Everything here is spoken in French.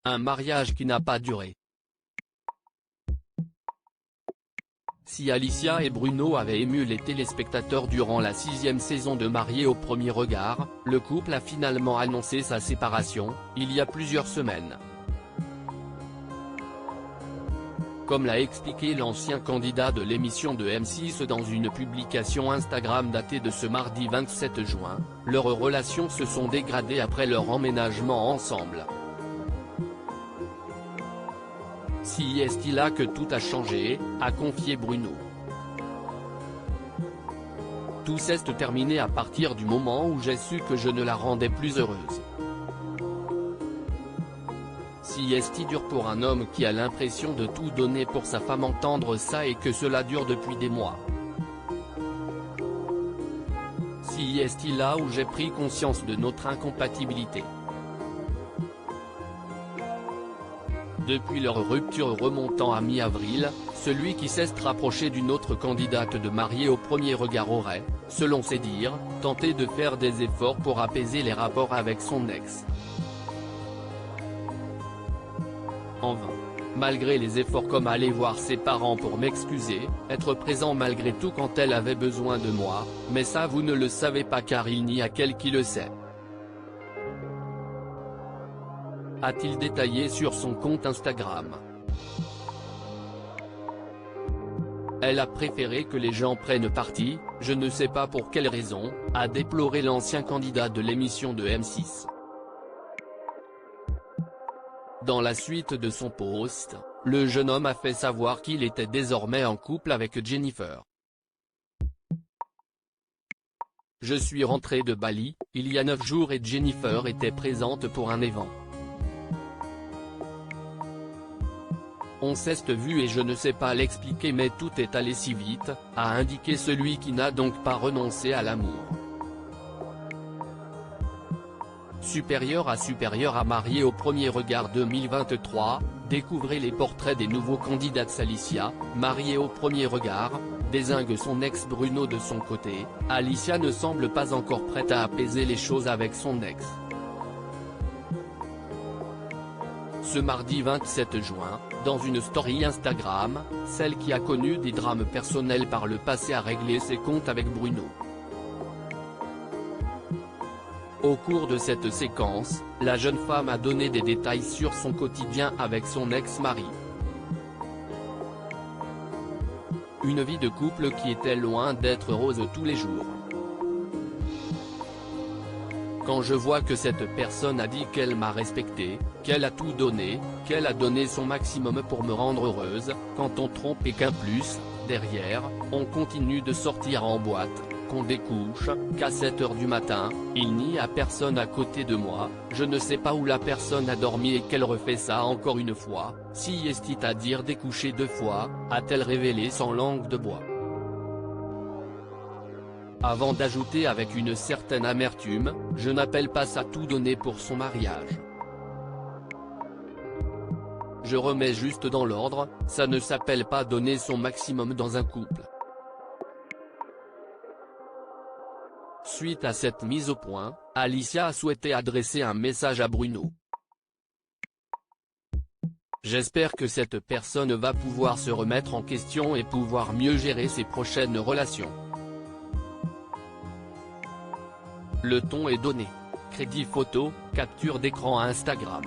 Un mariage qui n'a pas duré. Si Alicia et Bruno avaient ému les téléspectateurs durant la 6e saison de Mariés au premier regard, le couple a finalement annoncé sa séparation, il y a plusieurs semaines. Comme l'a expliqué l'ancien candidat de l'émission de M6 dans une publication Instagram datée de ce mardi 27 juin, leurs relations se sont dégradées après leur emménagement ensemble. Si est-il là que tout a changé, a confié Bruno. Tout s'est terminé à partir du moment où j'ai su que je ne la rendais plus heureuse. Si est dur pour un homme qui a l'impression de tout donner pour sa femme entendre ça et que cela dure depuis des mois. Si est là où j'ai pris conscience de notre incompatibilité. Depuis leur rupture remontant à mi-avril, celui qui s'est rapproché d'une autre candidate de Mariés au premier regard aurait, selon ses dires, tenté de faire des efforts pour apaiser les rapports avec son ex. En vain. Malgré les efforts comme aller voir ses parents pour m'excuser, être présent malgré tout quand elle avait besoin de moi, mais ça vous ne le savez pas car il n'y a qu'elle qui le sait. A-t-il détaillé sur son compte Instagram. Elle a préféré que les gens prennent parti, je ne sais pas pour quelle raison, a déploré l'ancien candidat de l'émission de M6. Dans la suite de son post, le jeune homme a fait savoir qu'il était désormais en couple avec Jennifer. Je suis rentré de Bali, il y a 9 jours et Jennifer était présente pour un événement. On s'est vu et je ne sais pas l'expliquer mais tout est allé si vite, a indiqué celui qui n'a donc pas renoncé à l'amour. Supérieur à Mariés au premier regard 2023, découvrez les portraits des nouveaux candidats. Alicia, mariée au premier regard, dézingue son ex Bruno. De son côté, Alicia ne semble pas encore prête à apaiser les choses avec son ex. Ce mardi 27 juin, dans une story Instagram, celle qui a connu des drames personnels par le passé a réglé ses comptes avec Bruno. Au cours de cette séquence, la jeune femme a donné des détails sur son quotidien avec son ex-mari. Une vie de couple qui était loin d'être rose tous les jours. Quand je vois que cette personne a dit qu'elle m'a respecté, qu'elle a tout donné, qu'elle a donné son maximum pour me rendre heureuse, quand on trompe et qu'un plus, derrière, on continue de sortir en boîte, qu'on découche, qu'à 7 h du matin, il n'y a personne à côté de moi, je ne sais pas où la personne a dormi et qu'elle refait ça encore une fois, si est à dire découcher 2 fois, a-t-elle révélé sans langue de bois. Avant d'ajouter avec une certaine amertume, je n'appelle pas ça tout donner pour son mariage. Je remets juste dans l'ordre, ça ne s'appelle pas donner son maximum dans un couple. Suite à cette mise au point, Alicia a souhaité adresser un message à Bruno. J'espère que cette personne va pouvoir se remettre en question et pouvoir mieux gérer ses prochaines relations. Le ton est donné. Crédit photo, capture d'écran Instagram.